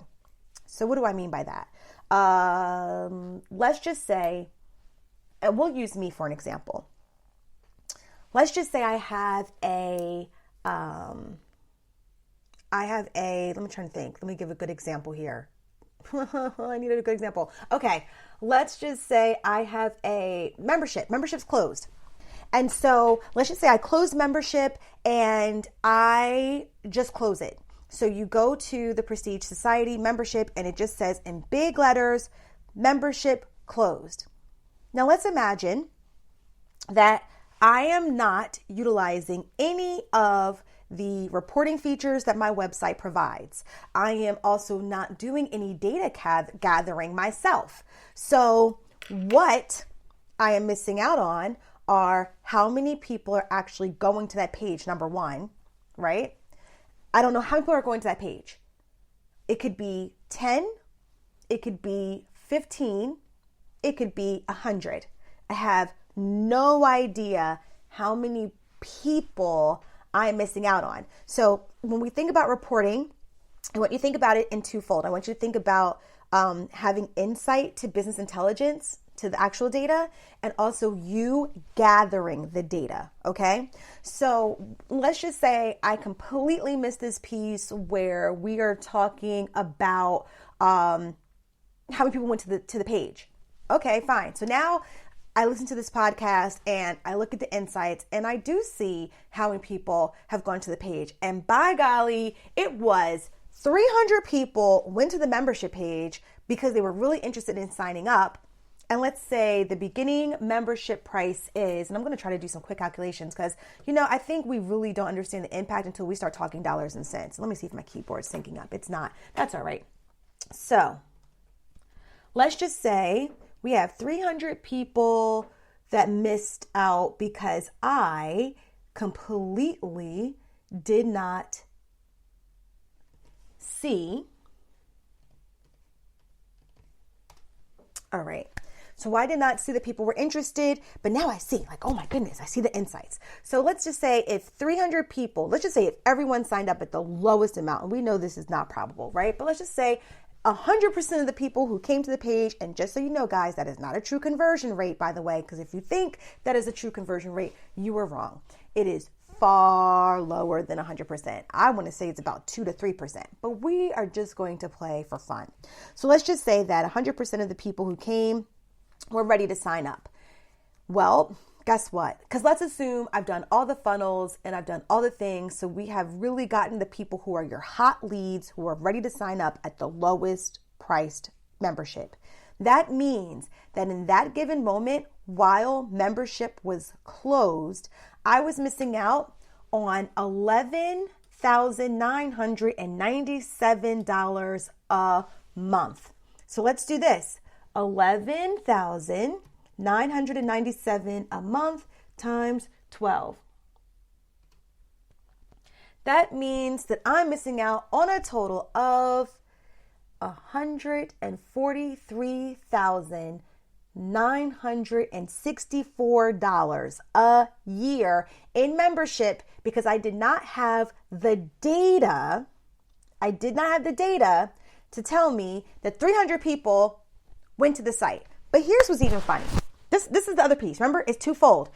So what do I mean by that? Let's just say, and we'll use me for an example. Let's just say I have a, let me try to think. Let me give a good example here. I needed a good example. Okay, let's just say I have a membership. Membership's closed. And so let's just say I closed membership and I just close it. So you go to the Prestige Society membership and it just says in big letters, membership closed. Now let's imagine that I am not utilizing any of the reporting features that my website provides. I am also not doing any data gathering myself. So what I am missing out on are how many people are actually going to that page, number one, right? I don't know how many people are going to that page. It could be 10, it could be 15, it could be 100. I have no idea how many people I'm missing out on. So when we think about reporting, I want you to think about it in twofold. I want you to think about having insight to business intelligence, to the actual data, and also you gathering the data. Okay. So let's just say I completely missed this piece where we are talking about how many people went to the page. Okay, fine. So now I listen to this podcast and I look at the insights and I do see how many people have gone to the page. And by golly, it was 300 people went to the membership page because they were really interested in signing up. And let's say the beginning membership price is, and I'm going to try to do some quick calculations because, I think we really don't understand the impact until we start talking dollars and cents. Let me see if my keyboard's syncing up. It's not. That's all right. So let's just say we have 300 people that missed out because I completely did not see. All right. So I did not see that people were interested, but now I see, like, oh my goodness, I see the insights. So let's just say if 300 people, let's just say if everyone signed up at the lowest amount, and we know this is not probable, right? But let's just say 100% of the people who came to the page, and just so you know, guys, that is not a true conversion rate, by the way, because if you think that is a true conversion rate, you are wrong. It is far lower than 100%. I want to say it's about 2 to 3%, but we are just going to play for fun. So let's just say that 100% of the people who came were ready to sign up. Well, guess what? Because let's assume I've done all the funnels and I've done all the things. So we have really gotten the people who are your hot leads who are ready to sign up at the lowest priced membership. That means that in that given moment, while membership was closed, I was missing out on $11,997 a month. So let's do this. $11,997 a month times 12. That means that I'm missing out on a total of $143,964 a year in membership because I did not have the data. I did not have the data to tell me that 300 people went to the site. But here's what's even funny. This is the other piece. Remember, it's twofold.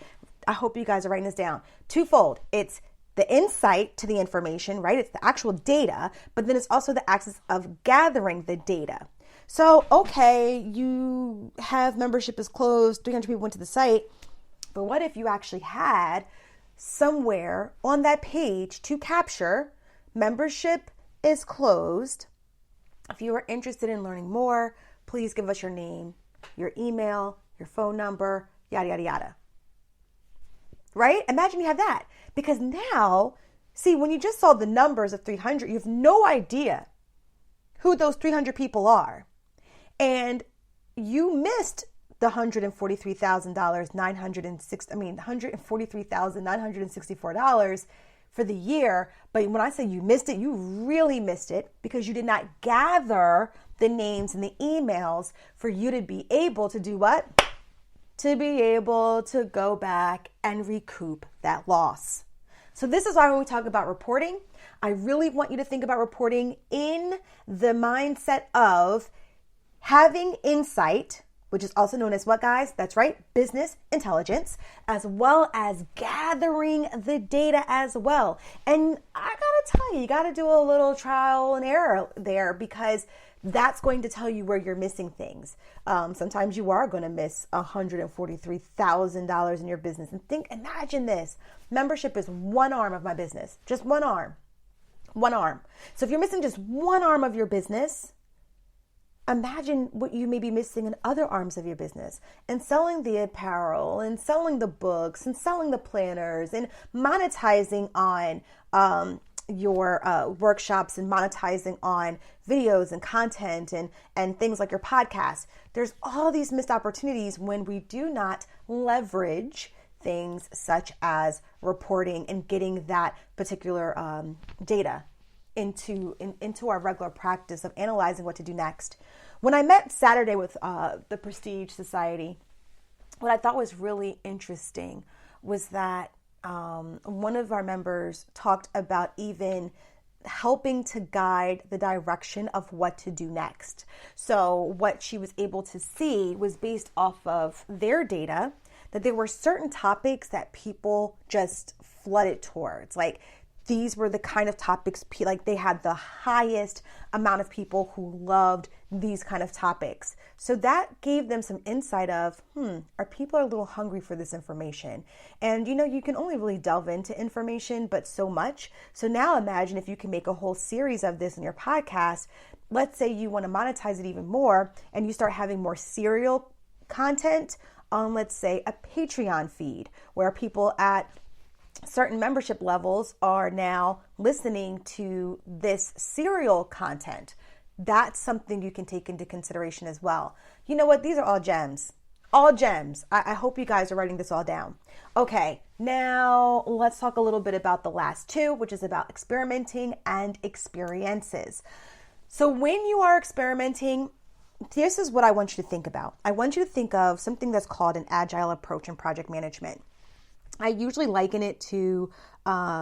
I hope you guys are writing this down. Twofold. It's the insight to the information, right? It's the actual data, but then it's also the access of gathering the data. So, okay, you have membership is closed, 300 people went to the site, but what if you actually had somewhere on that page to capture membership is closed? If you are interested in learning more, please give us your name, your email, your phone number, yada, yada, yada. Right? Imagine you have that. Because now, see, when you just saw the numbers of 300, you have no idea who those 300 people are. And you missed the $143,964 for the year. But when I say you missed it, you really missed it because you did not gather the names and the emails for you to be able to do what? To be able to go back and recoup that loss. So this is why when we talk about reporting, I really want you to think about reporting in the mindset of having insight, which is also known as what, guys? That's right, business intelligence, as well as gathering the data as well. And I gotta tell you gotta do a little trial and error there because that's going to tell you where you're missing things. Sometimes you are going to miss $143,000 in your business. And imagine this. Membership is one arm of my business. Just one arm. One arm. So if you're missing just one arm of your business, imagine what you may be missing in other arms of your business. And selling the apparel and selling the books and selling the planners and monetizing on your workshops and monetizing on videos and content and things like your podcast. There's all these missed opportunities when we do not leverage things such as reporting and getting that particular data into our regular practice of analyzing what to do next. When I met Saturday with the Prestige Society, what I thought was really interesting was that one of our members talked about even helping to guide the direction of what to do next. So what she was able to see was based off of their data that there were certain topics that people just flooded towards. Like these were the kind of topics, like they had the highest amount of people who loved these kind of topics. So that gave them some insight of, are people a little hungry for this information? And you can only really delve into information, but so much. So now imagine if you can make a whole series of this in your podcast. Let's say you want to monetize it even more and you start having more serial content on, let's say, a Patreon feed where people at certain membership levels are now listening to this serial content. That's something you can take into consideration as well. You know what? These are all gems. All gems. I hope you guys are writing this all down. Okay, now let's talk a little bit about the last two, which is about experimenting and experiences. So when you are experimenting, this is what I want you to think about. I want you to think of something that's called an agile approach in project management. I usually liken it to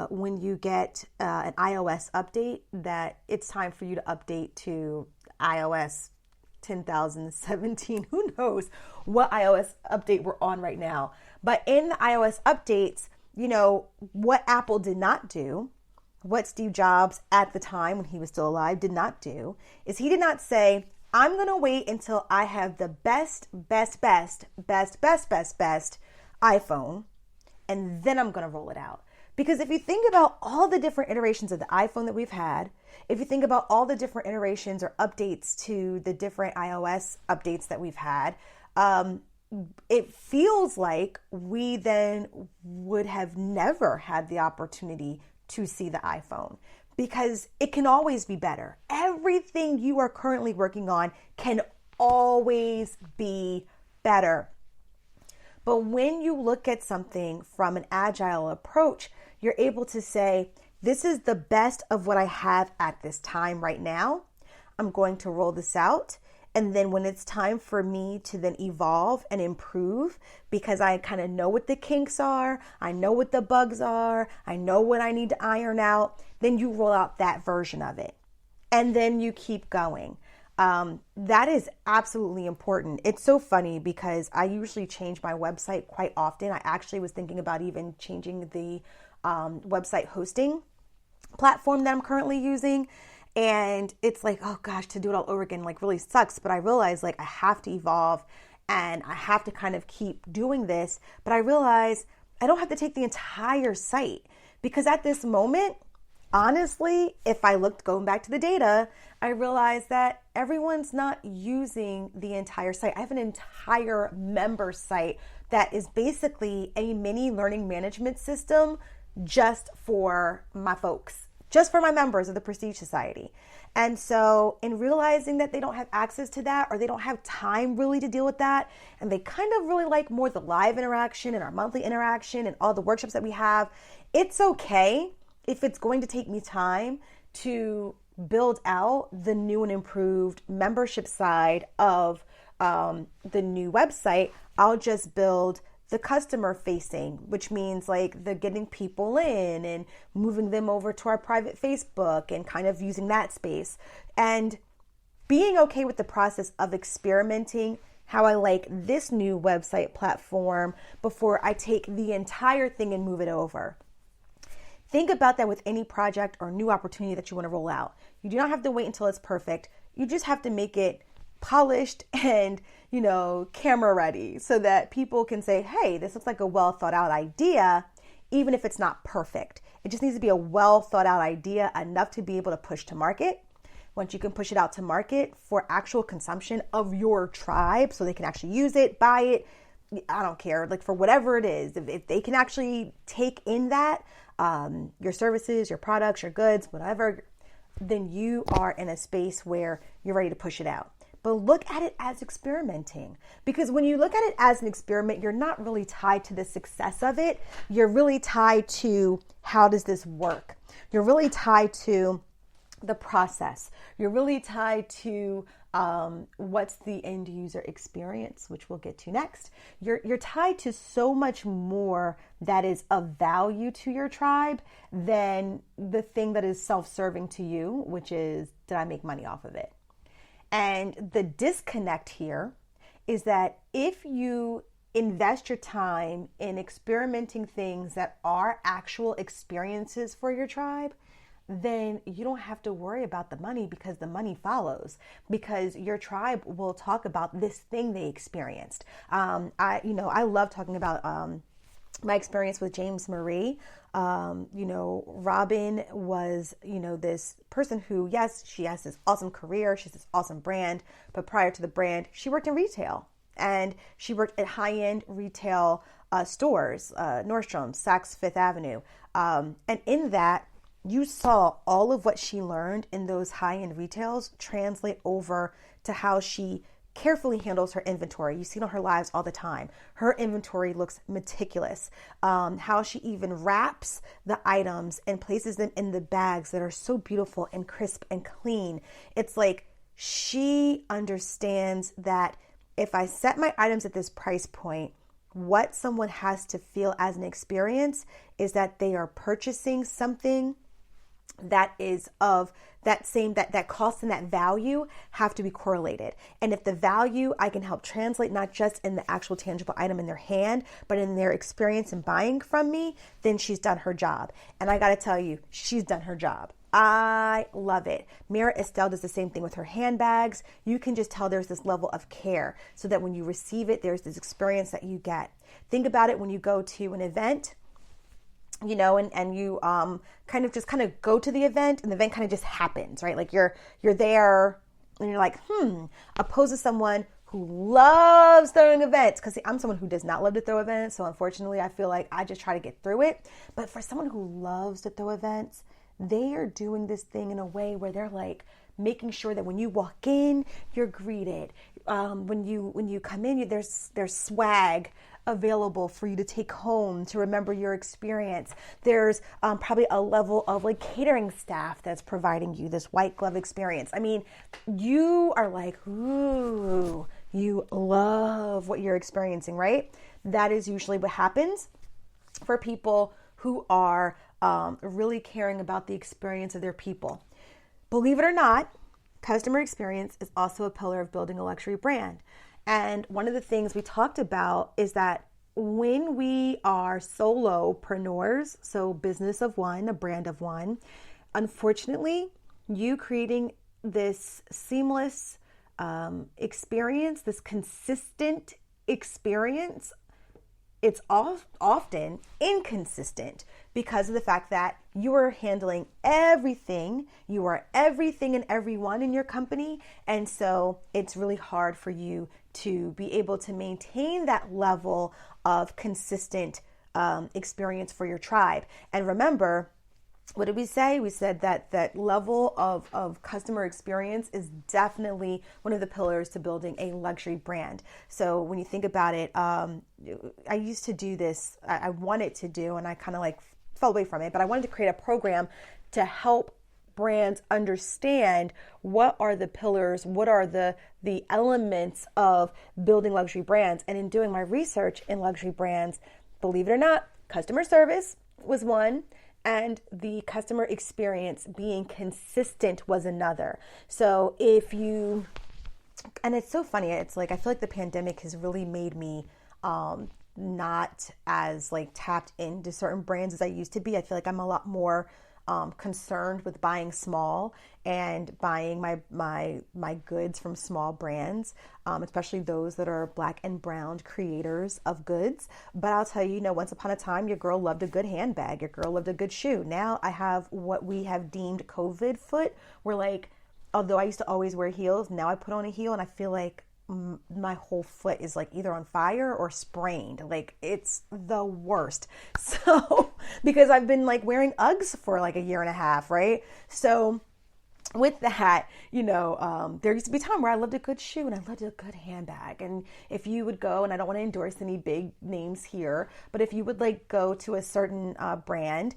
when you get an iOS update, that it's time for you to update to iOS 10,017. Who knows what iOS update we're on right now. But in the iOS updates, what Apple did not do, what Steve Jobs at the time when he was still alive did not do, is he did not say, I'm going to wait until I have the best iPhone, and then I'm going to roll it out. Because if you think about all the different iterations of the iPhone that we've had, if you think about all the different iterations or updates to the different iOS updates that we've had, it feels like we then would have never had the opportunity to see the iPhone, because it can always be better. Everything you are currently working on can always be better. But when you look at something from an agile approach, you're able to say, this is the best of what I have at this time right now. I'm going to roll this out. And then when it's time for me to then evolve and improve, because I kind of know what the kinks are, I know what the bugs are, I know what I need to iron out, then you roll out that version of it. And then you keep going. That is absolutely important. It's so funny because I usually change my website quite often. I actually was thinking about even changing the website hosting platform that I'm currently using. And it's like, oh gosh, to do it all over again, like really sucks. But I realize like I have to evolve and I have to kind of keep doing this. But I realize I don't have to take the entire site, because at this moment, honestly, if I looked going back to the data, I realized that everyone's not using the entire site. I have an entire member site that is basically a mini learning management system just for my folks, just for my members of the Prestige Society. And so in realizing that they don't have access to that, or they don't have time really to deal with that, and they kind of really like more the live interaction and our monthly interaction and all the workshops that we have, it's okay if it's going to take me time to build out the new and improved membership side of the new website. I'll just build the customer facing, which means like the getting people in and moving them over to our private Facebook and kind of using that space, and being okay with the process of experimenting how I like this new website platform before I take the entire thing and move it over. Think about that with any project or new opportunity that you want to roll out. You do not have to wait until it's perfect. You just have to make it polished and, camera ready, so that people can say, hey, this looks like a well thought out idea, even if it's not perfect. It just needs to be a well thought out idea, enough to be able to push to market. Once you can push it out to market for actual consumption of your tribe, so they can actually use it, buy it, I don't care, like for whatever it is, if they can actually take in that, your services, your products, your goods, whatever, then you are in a space where you're ready to push it out. But look at it as experimenting, because when you look at it as an experiment, you're not really tied to the success of it. You're really tied to, how does this work? You're really tied to, the process. You're really tied to what's the end user experience, which we'll get to next. You're tied to so much more that is of value to your tribe than the thing that is self-serving to you, which is, did I make money off of it? And the disconnect here is that if you invest your time in experimenting things that are actual experiences for your tribe, then you don't have to worry about the money, because the money follows, because your tribe will talk about this thing they experienced. I love talking about my experience with James Marie. Robin was, this person who, yes, she has this awesome career, she has this awesome brand, but prior to the brand, she worked in retail, and she worked at high-end retail stores, Nordstrom, Saks Fifth Avenue. And in that, you saw all of what she learned in those high-end retails translate over to how she carefully handles her inventory. You see it on her lives all the time. Her inventory looks meticulous. How she even wraps the items and places them in the bags that are so beautiful and crisp and clean. It's like she understands that if I set my items at this price point, what someone has to feel as an experience is that they are purchasing something that is of that same, that cost and that value have to be correlated. And if the value I can help translate not just in the actual tangible item in their hand, but in their experience in buying from me, then she's done her job. And I got to tell you, she's done her job. I love it. Mira Estelle does the same thing with her handbags. You can just tell there's this level of care so that when you receive it, there's this experience that you get. Think about it when you go to an event, and you kind of go to the event, and the event kind of just happens, right? Like you're there and you're like, opposed to someone who loves throwing events. Because I'm someone who does not love to throw events. So unfortunately, I feel like I just try to get through it. But for someone who loves to throw events, they are doing this thing in a way where they're like making sure that when you walk in, you're greeted. When you come in, there's swag available for you to take home to remember your experience. There's probably a level of like catering staff that's providing you this white glove experience. I mean, you are like, ooh, you love what you're experiencing, right? That is usually what happens for people who are really caring about the experience of their people. Believe it or not, customer experience is also a pillar of building a luxury brand. And one of the things we talked about is that when we are solopreneurs, so business of one, a brand of one, unfortunately, you creating this seamless experience, this consistent experience, it's often inconsistent because of the fact that you are handling everything. You are everything and everyone in your company. And so it's really hard for you to be able to maintain that level of consistent experience for your tribe. And remember, what did we say? We said that that level of customer experience is definitely one of the pillars to building a luxury brand. So when you think about it, I used to do this, I wanted to do, and I kind of like fell away from it, but I wanted to create a program to help brands understand what are the pillars, what are the elements of building luxury brands. And in doing my research in luxury brands, believe it or not, customer service was one, and the customer experience being consistent was another. So and it's so funny, it's like I feel like the pandemic has really made me not as like tapped into certain brands as I used to be. I feel like I'm a lot more concerned with buying small and buying my goods from small brands, especially those that are Black and brown creators of goods. But I'll tell you, once upon a time, your girl loved a good handbag. Your girl loved a good shoe. Now I have what we have deemed COVID foot. Where like, although I used to always wear heels, now I put on a heel and I feel like my whole foot is like either on fire or sprained. Like it's the worst. So because I've been like wearing Uggs for like a year and a half, right? So with that, there used to be a time where I loved a good shoe and I loved a good handbag. And if you would go, and I don't want to endorse any big names here, but if you would like go to a certain brand,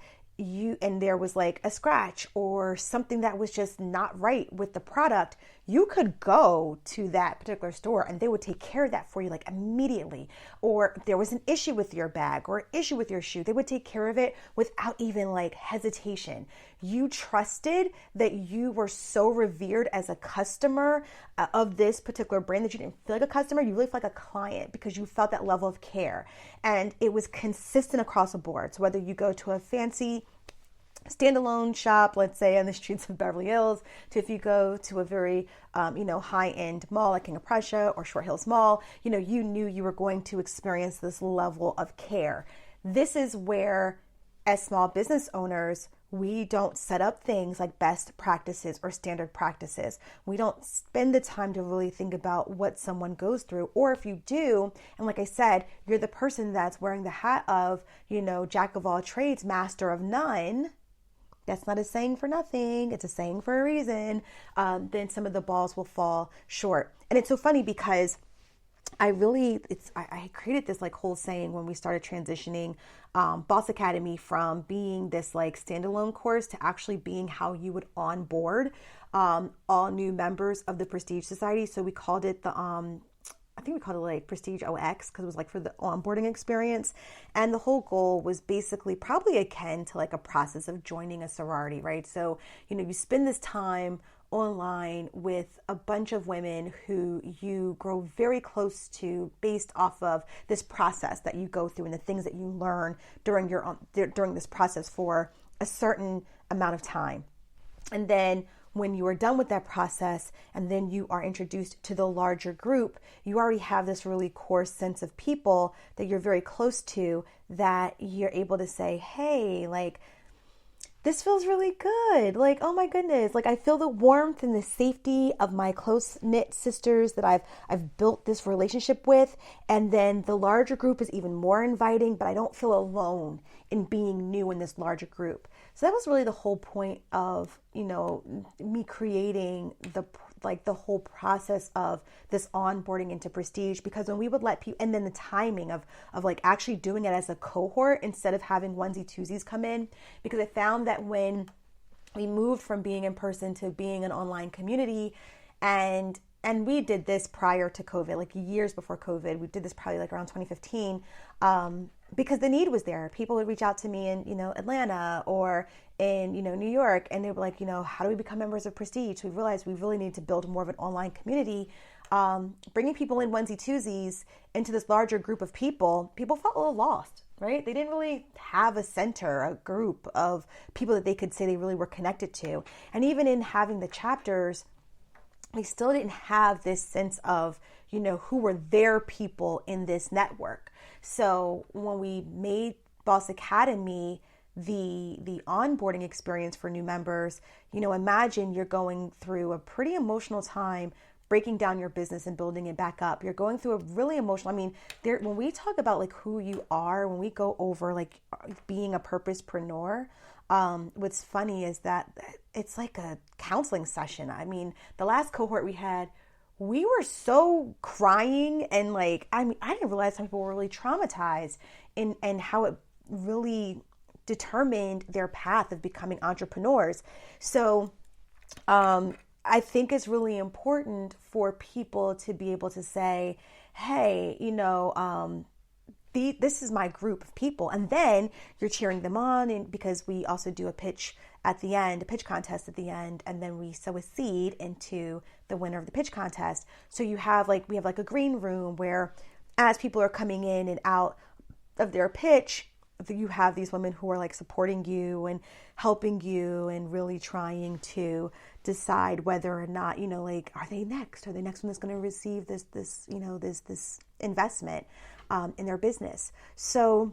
and there was like a scratch or something that was just not right with the product, you could go to that particular store and they would take care of that for you like immediately. Or if there was an issue with your bag or an issue with your shoe, they would take care of it without even like hesitation. You trusted that you were so revered as a customer of this particular brand that you didn't feel like a customer, you really felt like a client because you felt that level of care. And it was consistent across the board. So whether you go to a fancy standalone shop, let's say on the streets of Beverly Hills, to if you go to a very, high-end mall like King of Prussia or Short Hills Mall, you knew you were going to experience this level of care. This is where, as small business owners, we don't set up things like best practices or standard practices. We don't spend the time to really think about what someone goes through. Or if you do, and like I said, you're the person that's wearing the hat of, jack of all trades, master of none. That's not a saying for nothing. It's a saying for a reason. Then some of the balls will fall short. And it's so funny because I created this like whole saying when we started transitioning Boss Academy from being this like standalone course to actually being how you would onboard all new members of the Prestige Society. So we called it I think we called it like Prestige OX because it was like for the onboarding experience. And the whole goal was basically probably akin to like a process of joining a sorority, right? So, you spend this time online with a bunch of women who you grow very close to based off of this process that you go through and the things that you learn during this process for a certain amount of time. And then when you are done with that process and then you are introduced to the larger group, you already have this really core sense of people that you're very close to that you're able to say, hey, like, this feels really good. Like, oh my goodness. Like I feel the warmth and the safety of my close knit sisters that I've built this relationship with. And then the larger group is even more inviting, but I don't feel alone in being new in this larger group. So that was really the whole point of, me creating the whole process of this onboarding into Prestige, because when we would let people, and then the timing of like actually doing it as a cohort instead of having onesie twosies come in, because I found that when we moved from being in person to being an online community, and we did this prior to COVID, like years before COVID, we did this probably like around 2015, because the need was there. People would reach out to me in, Atlanta or in, New York, and they were like, how do we become members of Prestige? We realized we really need to build more of an online community. Bringing people in onesie twosies into this larger group of people felt a little lost, right? They didn't really have a center, a group of people that they could say they really were connected to. And even in having the chapters, we still didn't have this sense of, who were their people in this network. So when we made Boss Academy the onboarding experience for new members, imagine you're going through a pretty emotional time breaking down your business and building it back up. You're going through a really emotional, when we talk about like who you are, when we go over like being a purposepreneur, what's funny is that it's like a counseling session. The last cohort we had, we were so crying and like, I didn't realize some people were really traumatized and how it really determined their path of becoming entrepreneurs. So, I think it's really important for people to be able to say, hey, this is my group of people. And then you're cheering them on, and because we also do a pitch at the end, a pitch contest at the end, and then we sow a seed into the winner of the pitch contest. So we have like a green room where as people are coming in and out of their pitch, you have these women who are like supporting you and helping you and really trying to decide whether or not, are they next? Are they next one that's going to receive this investment in their business? So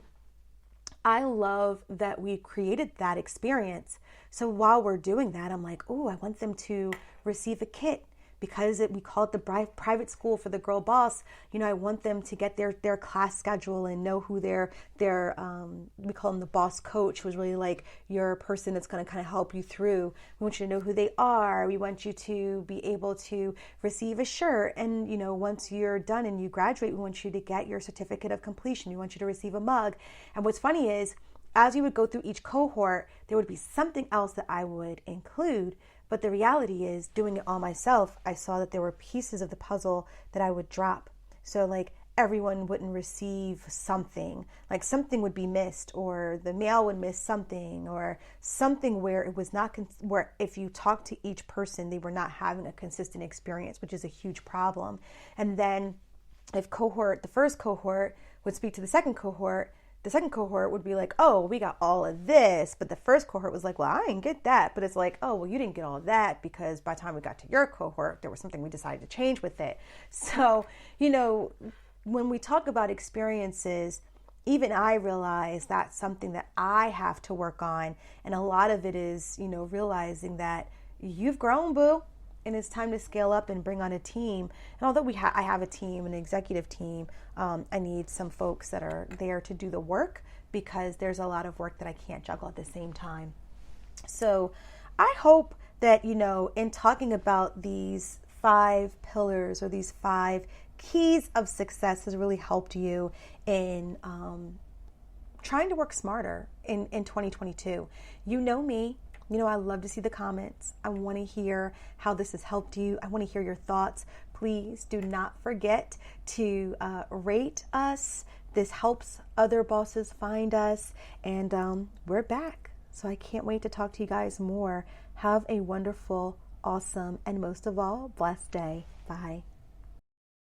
I love that we created that experience. So while we're doing that, I'm like, oh, I want them to receive a kit. Because we call it the private school for the girl boss, I want them to get their class schedule and know who their we call them the boss coach, who's really like your person that's going to kind of help you through. We want you to know who they are. We want you to be able to receive a shirt. And, once you're done and you graduate, we want you to get your certificate of completion. We want you to receive a mug. And what's funny is as you would go through each cohort, there would be something else that I would include. But the reality is, doing it all myself, I saw that there were pieces of the puzzle that I would drop. So like everyone wouldn't receive something, like something would be missed, or the mail would miss something, or something where it was not, where if you talk to each person, they were not having a consistent experience, which is a huge problem. And then if the first cohort would speak to the second cohort would be like, oh, we got all of this. But the first cohort was like, well, I didn't get that. But it's like, oh, well, you didn't get all of that because by the time we got to your cohort, there was something we decided to change with it. So, when we talk about experiences, even I realize that's something that I have to work on. And a lot of it is, realizing that you've grown, boo. And it's time to scale up and bring on a team. And although I have a team, an executive team, I need some folks that are there to do the work, because there's a lot of work that I can't juggle at the same time. So I hope that, in talking about these 5 pillars or these 5 keys of success has really helped you in trying to work smarter in 2022. You know me. I love to see the comments. I want to hear how this has helped you. I want to hear your thoughts. Please do not forget to rate us. This helps other bosses find us. And we're back. So I can't wait to talk to you guys more. Have a wonderful, awesome, and most of all, blessed day. Bye.